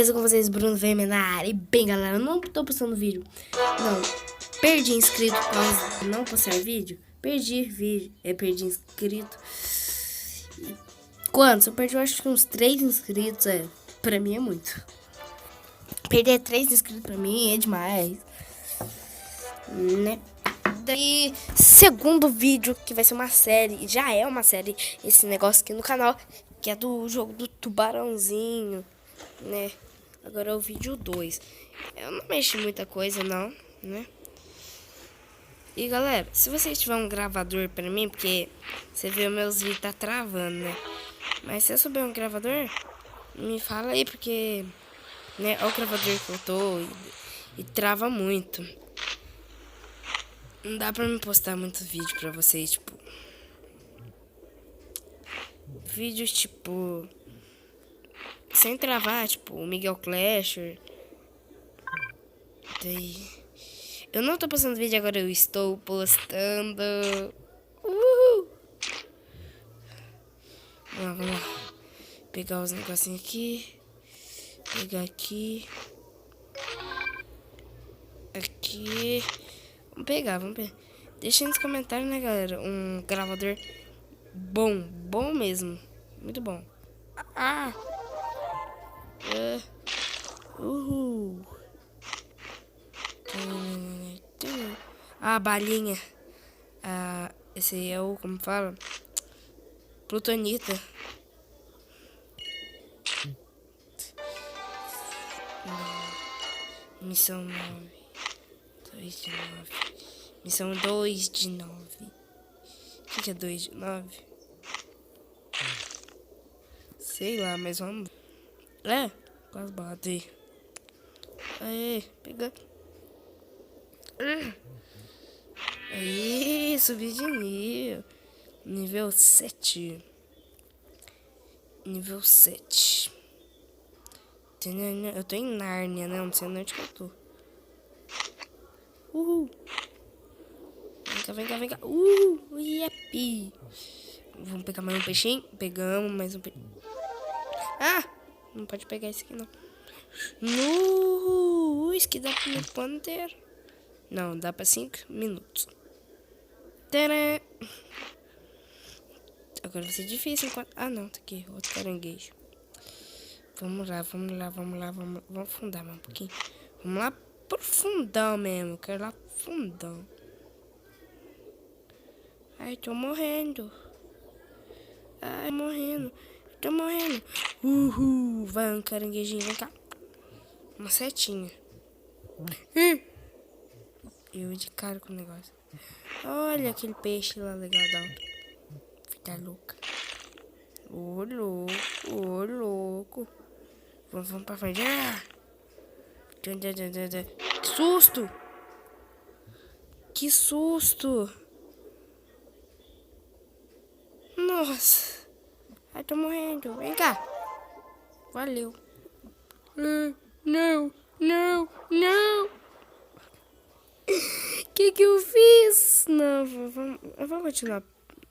beleza com vocês? Bruno VM na área. E bem, galera, eu não tô postando vídeo. Não, perdi inscrito por causa de não postar vídeo. Perdi inscrito. Quantos? Eu perdi, eu acho que uns 3 inscritos. Pra mim é muito. Perder 3 inscritos pra mim é demais, né? Daí, segundo vídeo, que vai ser uma série. Já é uma série, esse negócio aqui no canal, que é do jogo do tubarãozinho, né? Agora é o vídeo 2. Eu não mexi muita coisa não, né? E galera, se vocês tiverem um gravador pra mim, porque você vê meus vídeos tá travando, né? Mas se eu souber um gravador, me fala aí, porque, né, olha o gravador que eu tô e trava muito. Não dá pra me postar muitos vídeos pra vocês, tipo, vídeos tipo sem travar, tipo o Miguel Clasher. Daí eu não tô postando vídeo agora, eu estou postando. Vamos lá. Pegar os negocinhos aqui. Pegar aqui. Aqui. Vamos pegar. Deixa nos comentários, né, galera? Um gravador bom mesmo. Muito bom. Balinha. Esse aí é o, como fala? Plutonita. Missão 9. 2 de 9. Missão 2 de 9. O que é 2 de 9? Sei lá, mas vamos. Quase bati. Aê, pega. Aí, subi de nível. Nível 7. Nível 7. Eu tô em Nárnia, né? Não sei onde que eu tô. Vem cá. Yepi. Vamos pegar mais um peixinho. Pegamos mais um peixinho. Não pode pegar esse aqui, não. Isso que dá pra ir pro ano inteiro. Não, dá pra 5 minutos. Tcharam. Agora vai ser difícil enquanto... não, tá aqui. Outro caranguejo. Vamos lá. Vamos afundar mais um pouquinho. Vamos lá pro fundão mesmo. Quero lá pro fundão. Ai, tô morrendo. Tô morrendo. Vai um caranguejinho, vem cá. Uma setinha. Eu de cara com o negócio. Olha aquele peixe lá legal da outra. Fica louca. Ô louco. Vamos pra frente. Que susto! Que susto! Nossa! Ai, tô morrendo. Vem cá. Valeu. Não. Que eu fiz? Não, eu vou continuar.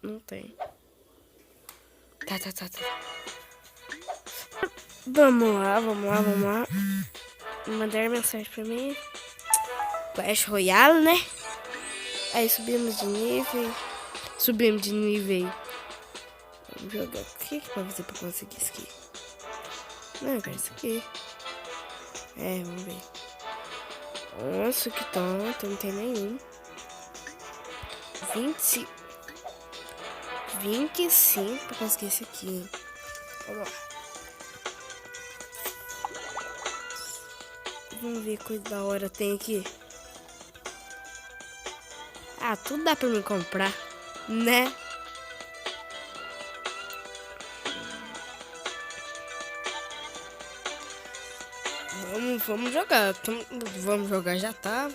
Não tem. Tá. Vamos lá. Mandar mensagem pra mim. Clash Royale, né? Aí subimos de nível. Vamos jogar. O que vai fazer pra conseguir isso aqui? Não, eu quero isso aqui. Vamos ver. Nossa, que tonto, não tem nenhum. 25 pra conseguir esse aqui. Vamos lá. Vamos ver que coisa da hora tem aqui. Tudo dá pra me comprar, né? Vamos jogar. Vamos jogar, já tá.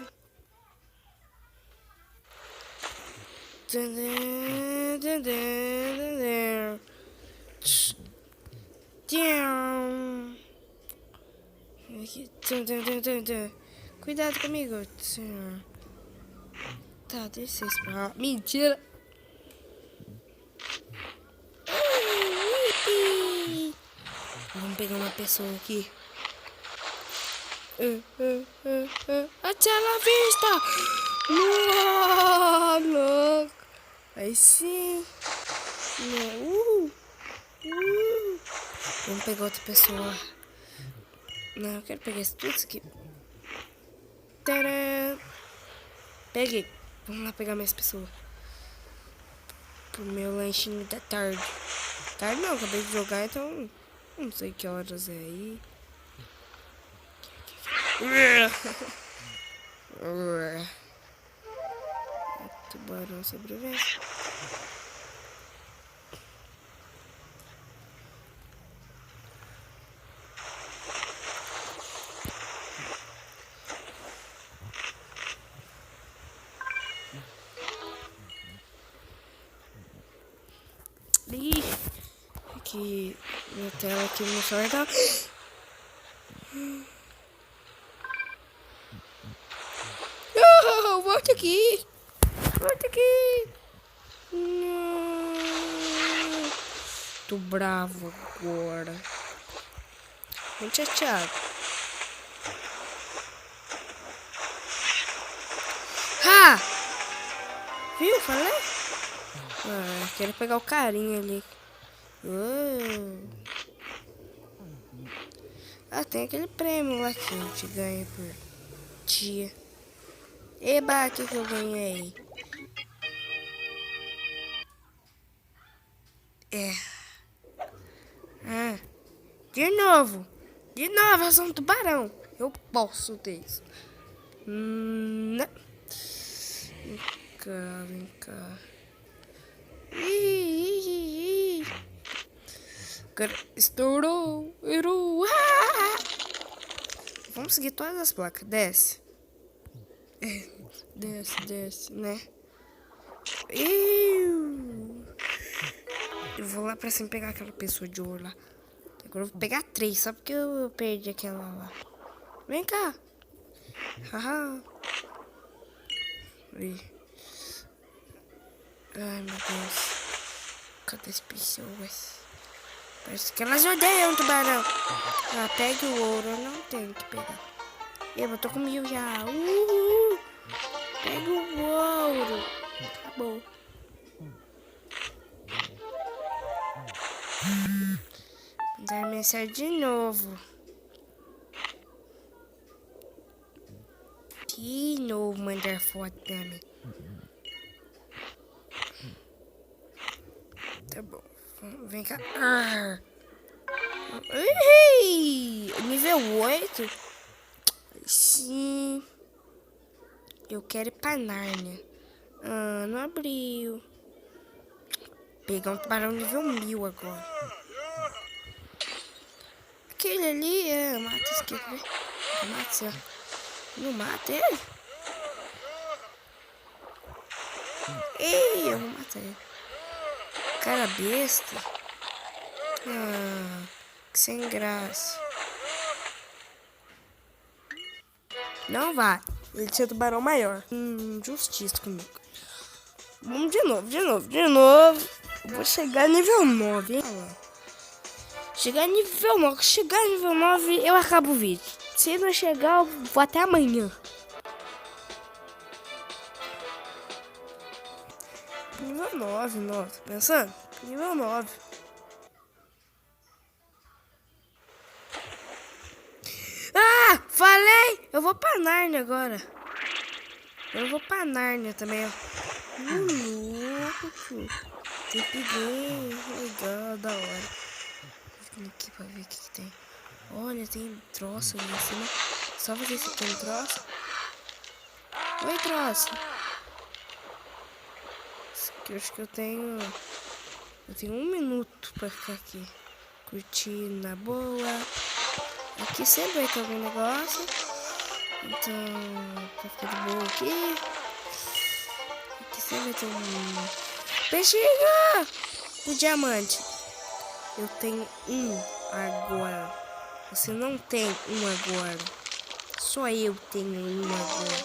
Cuidado comigo. Tá, deixa eu esperar. Mentira. Vamos pegar uma pessoa aqui. Até la vista! Uau, louco! Aí sim! Vamos pegar outra pessoa. Não, eu quero pegar tudo isso aqui. Tcharam! Peguei. Vamos lá pegar mais pessoas. Pro meu lanchinho da tarde. Tarde não, acabei de jogar, então não sei que horas é aí. Tubarão sobrevivente. Ih, aqui minha tela aqui no celular tá. Oh, volta aqui! Volta aqui! Não. Tô bravo agora. Muito chateado. Ha! Viu? Falei? Ah, quero pegar o carinha ali. Ah, tem aquele prêmio lá que a gente ganha por dia. Eba, o que eu ganhei? Ah, de novo. De novo, eu sou um tubarão. Eu posso ter isso. Não. Vem cá. Estourou. Vamos seguir todas as placas. Desce. Desce, né? Eu vou lá pra cima pegar aquela pessoa de ouro lá. Agora eu vou pegar 3, só porque eu perdi aquela lá. Vem cá. Haha. Ai, meu Deus. Cadê as pessoas? Parece que elas odeiam tubarão. Ah, pegue o ouro. Eu não tenho que pegar. Eu tô com 1000 já. Pega o ouro. Acabou. Mandar mensagem de novo. De novo mandar foto pra mim. Tá bom. Vem cá. Nível 8? Sim. Eu quero ir pra Nárnia. Não abriu. Pegar um tubarão nível 1000 agora. Aquele ali, mata esse aqui, né? Mata, não mata ele? Ei, eu vou matar ele. Cara besta. Que sem graça. Não vai. Ele tinha tubarão maior. Justiça comigo. Vamos de novo. Vou chegar nível 9, hein? Chegar nível 9, eu acabo o vídeo. Se não chegar, eu vou até amanhã. Nível 9, nossa. Pensando? Nível 9. Ah, falei! Eu vou pra Nárnia agora. Eu vou pra Nárnia também, ó. Louco. Tem peguei. Legal, da hora. Vou aqui pra ver o que tem. Olha, tem troço ali em cima. Só ver se tem troço. Oi, troço. Eu acho que eu tenho 1 minuto pra ficar aqui. Curtindo na boa. Aqui sempre vai ter algum negócio. Então, pra ficar de boa aqui. Aqui sempre vai ter um peixinho! O diamante. Eu tenho um agora. Você não tem um agora. Só eu tenho um agora.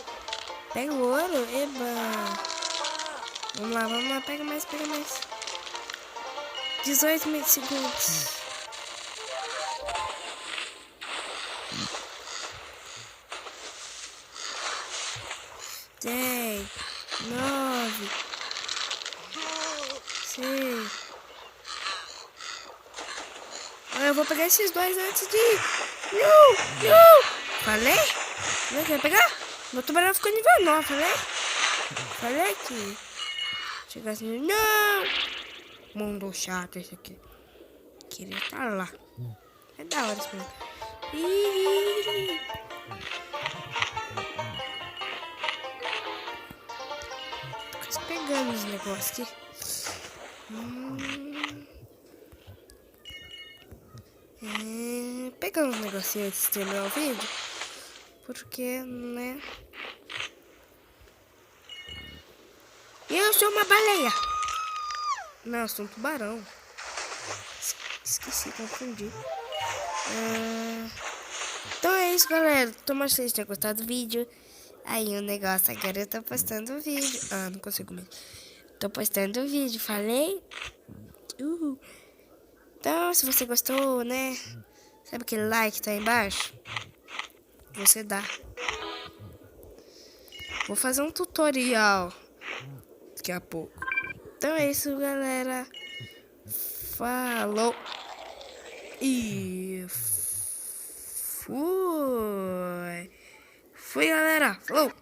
Pega o ouro, eba. Vamos lá, pega mais. 18 segundos. 10, 9, 6. Eu vou pegar esses dois antes de... Não! Falei? Não quer pegar? Meu tubarão ficou nível 9, falei? Falei que... Chega assim, não! Mundo chato esse aqui. Queria estar lá. É da hora esse mundo. Ih! Tô quase pegando os negócios aqui. Pegando uns negocinhos antes de terminar o vídeo. Porque, né? Eu sou uma baleia. Não, eu sou um tubarão. Esqueci, confundi. Então é isso, galera. Tomara que vocês tenham gostado do vídeo. Aí o negócio, agora eu tô postando o vídeo. Ah, não consigo mesmo. Tô postando o vídeo, falei? Então, se você gostou, né? Sabe aquele like que tá aí embaixo? Você dá. Vou fazer um tutorial daqui a pouco. Então é isso, galera. Falou. E fui. Fui, galera. Falou.